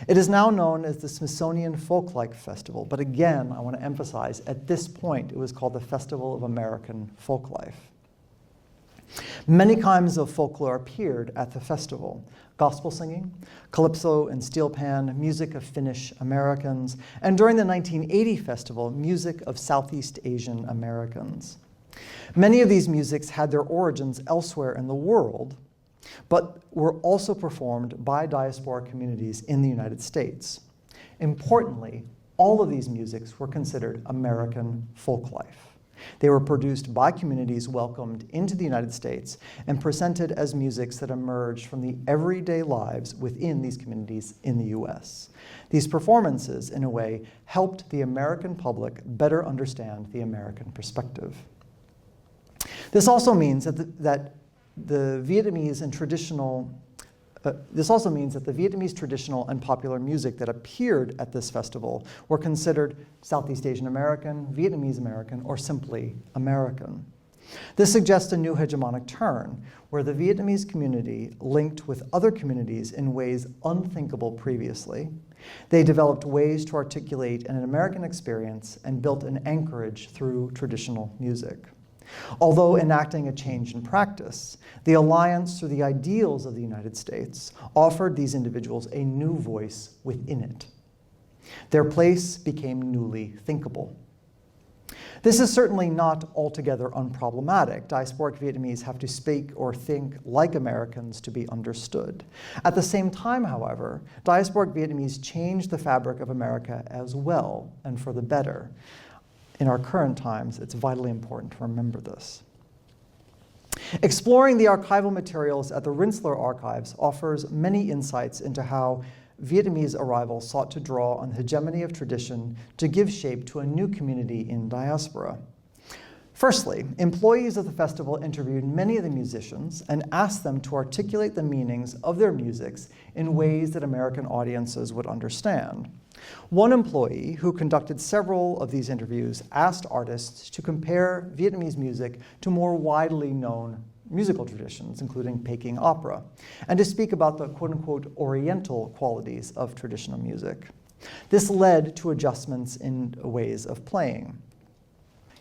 It is now known as the Smithsonian Folklife Festival, but again, I want to emphasize, at this point, it was called the Festival of American Folklife. Many kinds of folklore appeared at the festival: gospel singing, calypso and steel pan, music of Finnish Americans, and during the 1980 festival, music of Southeast Asian Americans. Many of these musics had their origins elsewhere in the world, but were also performed by diaspora communities in the United States. Importantly, all of these musics were considered American folklife. They were produced by communities welcomed into the United States and presented as musics that emerged from the everyday lives within these communities in the US. These performances, in a way, helped the American public better understand the American perspective. This also means that the Vietnamese traditional and popular music that appeared at this festival were considered Southeast Asian American, Vietnamese American, or simply American. This suggests a new hegemonic turn, where the Vietnamese community linked with other communities in ways unthinkable previously. They developed ways to articulate an American experience and built an anchorage through traditional music. Although enacting a change in practice, the alliance through the ideals of the United States offered these individuals a new voice within it. Their place became newly thinkable. This is certainly not altogether unproblematic. Diasporic Vietnamese have to speak or think like Americans to be understood. At the same time, however, diasporic Vietnamese changed the fabric of America as well, and for the better. In our current times, it's vitally important to remember this. Exploring the archival materials at the Rensselaer Archives offers many insights into how Vietnamese arrival sought to draw on the hegemony of tradition to give shape to a new community in diaspora. Firstly, employees of the festival interviewed many of the musicians and asked them to articulate the meanings of their musics in ways that American audiences would understand. One employee who conducted several of these interviews asked artists to compare Vietnamese music to more widely known musical traditions, including Peking opera, and to speak about the quote-unquote oriental qualities of traditional music. This led to adjustments in ways of playing.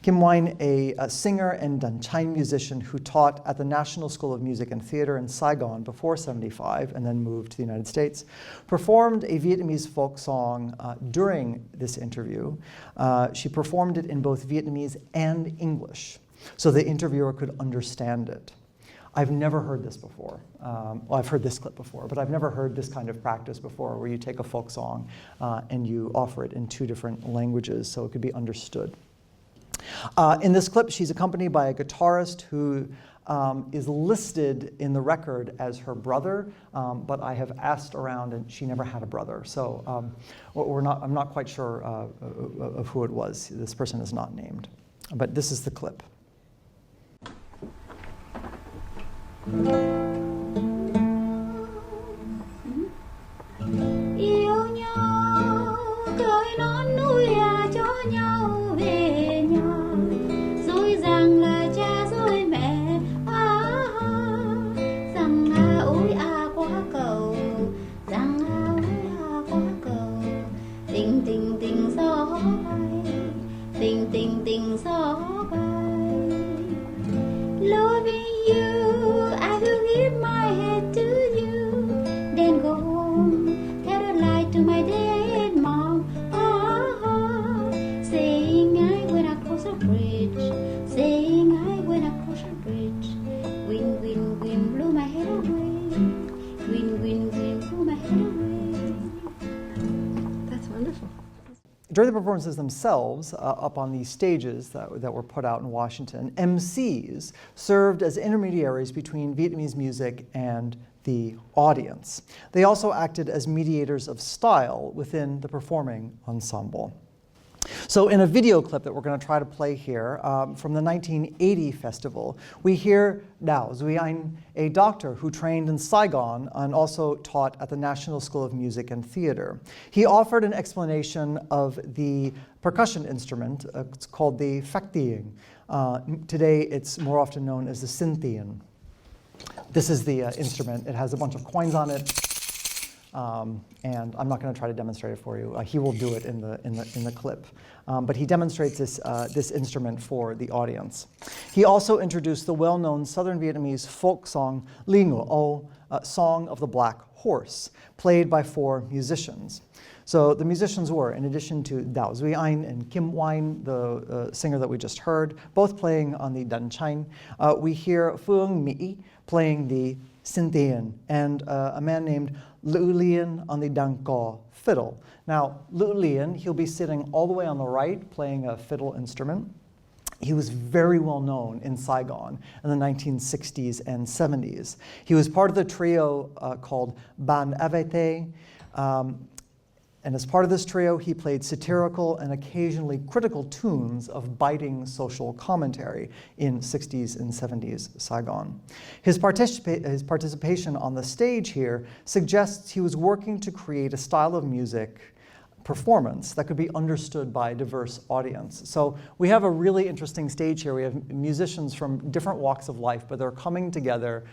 Kim Nguyen, a singer and Danchain musician who taught at the National School of Music and Theater in Saigon before '75 and then moved to the United States, performed a Vietnamese folk song during this interview. She performed it in both Vietnamese and English, so the interviewer could understand it. I've never heard this before. Well, I've heard this clip before, but I've never heard this kind of practice before, where you take a folk song and you offer it in two different languages so it could be understood. In this clip, she's accompanied by a guitarist who is listed in the record as her brother, but I have asked around and she never had a brother. So I'm not quite sure of who it was. This person is not named. But this is the clip. Yêu nhau, cười non nuôi cho nhau về nhà, rồi rằng là cha rồi mẹ, rằng ôi quá cầu, rằng ôi quá cầu, tình tình tình gió bay, tình tình tình gió bay, loving you, I will give my head to you, then go home, tell a lie to my dead mom, saying I when I cross a bridge, saying I when I cross a bridge, wind, wind, wind, blow my head away, wind, wind, wind, blow my head away. That's wonderful. During the performances themselves, up on these stages that were put out in Washington, MCs served as intermediaries between Vietnamese music and the audience. They also acted as mediators of style within the performing ensemble. So in a video clip that we're going to try to play here from the 1980 festival, we hear Dao Zuyen, a doctor who trained in Saigon and also taught at the National School of Music and Theater. He offered an explanation of the percussion instrument. It's called the fêlé. Today it's more often known as the syntheon. This is the instrument. It has a bunch of coins on it. and I'm not going to try to demonstrate it for you. He will do it in the clip. But he demonstrates this instrument for the audience. He also introduced the well-known Southern Vietnamese folk song Li Ngựa O, Song of the Black Horse, played by 4 musicians. So the musicians were, in addition to Dao Duy Anh and Kim Wine, the singer that we just heard, both playing on the Dan Chain. We hear Phương Mỹ playing the Sin Tien, and a man named Lữ Lien on the Dan Co fiddle. Now, Lữ Lien, he'll be sitting all the way on the right, playing a fiddle instrument. He was very well known in Saigon in the 1960s and 70s. He was part of the trio called Ban Avete, and as part of this trio, he played satirical and occasionally critical tunes of biting social commentary in 60s and 70s Saigon. His participation on the stage here suggests he was working to create a style of music performance that could be understood by a diverse audience. So we have a really interesting stage here. We have musicians from different walks of life, but they're coming together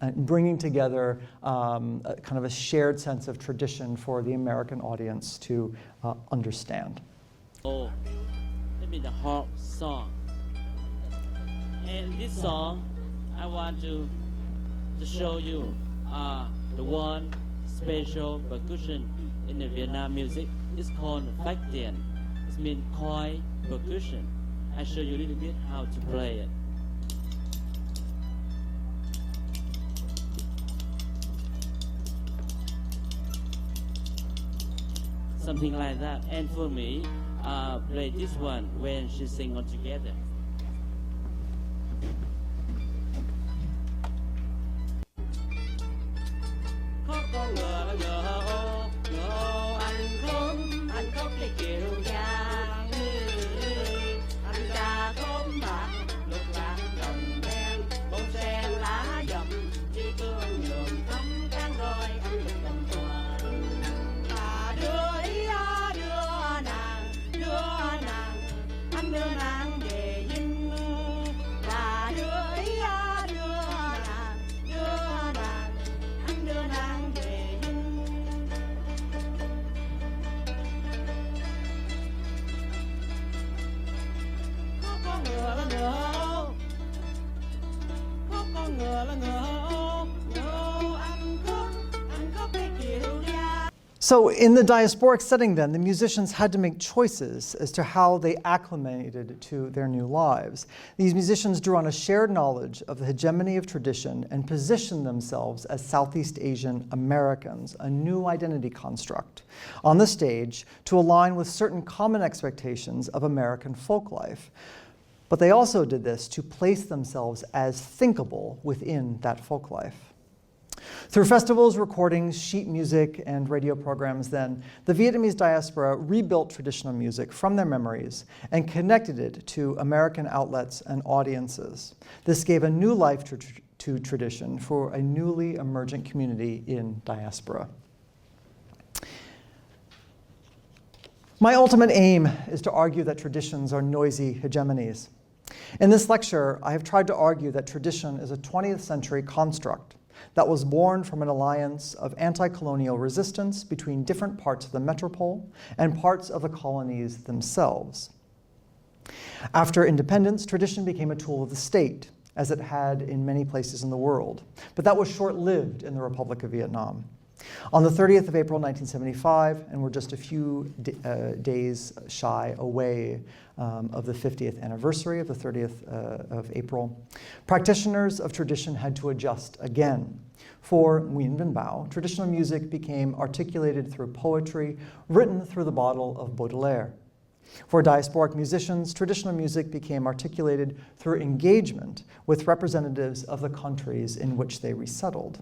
and bringing together kind of a shared sense of tradition for the American audience to understand. Oh, that means the hot song. And this song, I want to show you the one special percussion in the Vietnam music. It's called phách tiền. It means coin percussion. I show you a little bit how to play it. Something like that. And for me, play this one when she sing all together. Khóc con ngựa ngựa ô, ngựa ô anh khóc cái kiều giang. Anh cha khóm bạc, lục lạc đồng đen, bông sen lá dầm, đi tương nhường thắm cán roi anh lục đồng toàn. Đưa nàng về dinh, là đưa ý anh đưa nàng về dinh. Khóc con ngựa là ngựa ô, khóc con ngựa là ngựa ô, anh khóc cái kiều ra. So in the diasporic setting then, the musicians had to make choices as to how they acclimated to their new lives. These musicians drew on a shared knowledge of the hegemony of tradition and positioned themselves as Southeast Asian Americans, a new identity construct, on the stage to align with certain common expectations of American folk life. But they also did this to place themselves as thinkable within that folk life. Through festivals, recordings, sheet music, and radio programs then, the Vietnamese diaspora rebuilt traditional music from their memories and connected it to American outlets and audiences. This gave a new life to tradition for a newly emergent community in diaspora. My ultimate aim is to argue that traditions are noisy hegemonies. In this lecture, I have tried to argue that tradition is a 20th century construct that was born from an alliance of anti-colonial resistance between different parts of the metropole and parts of the colonies themselves. After independence, tradition became a tool of the state, as it had in many places in the world. But that was short-lived in the Republic of Vietnam. On the 30th of April 1975, and we're just a few days shy away of the 50th anniversary of the 30th of April, practitioners of tradition had to adjust again. For Nguyễn Vĩnh Bảo, traditional music became articulated through poetry written through the bottle of Baudelaire. For diasporic musicians, traditional music became articulated through engagement with representatives of the countries in which they resettled.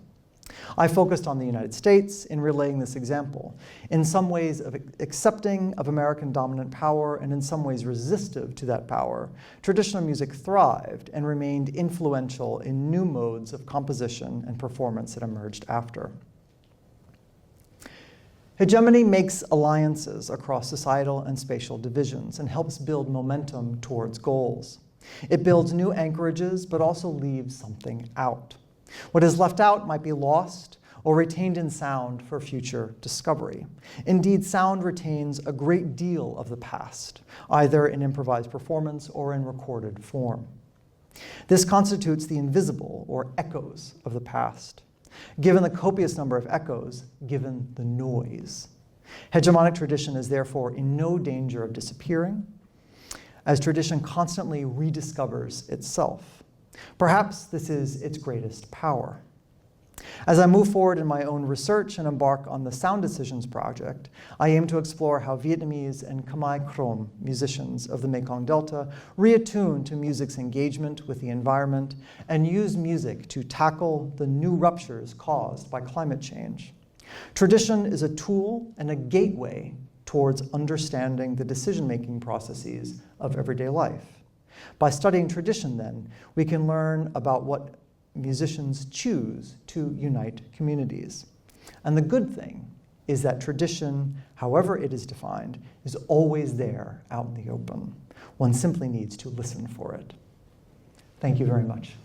I focused on the United States in relaying this example, in some ways of accepting of American dominant power and in some ways resistive to that power. Traditional music thrived and remained influential in new modes of composition and performance that emerged after. Hegemony makes alliances across societal and spatial divisions and helps build momentum towards goals. It builds new anchorages, but also leaves something out. What is left out might be lost or retained in sound for future discovery. Indeed, sound retains a great deal of the past, either in improvised performance or in recorded form. This constitutes the invisible, or echoes, of the past. Given the copious number of echoes, given the noise, hegemonic tradition is therefore in no danger of disappearing, as tradition constantly rediscovers itself. Perhaps this is its greatest power. As I move forward in my own research and embark on the Sound Decisions project, I aim to explore how Vietnamese and Khmer Krom musicians of the Mekong Delta reattune to music's engagement with the environment and use music to tackle the new ruptures caused by climate change. Tradition is a tool and a gateway towards understanding the decision-making processes of everyday life. By studying tradition, then, we can learn about what musicians choose to unite communities. And the good thing is that tradition, however it is defined, is always there out in the open. One simply needs to listen for it. Thank you very much.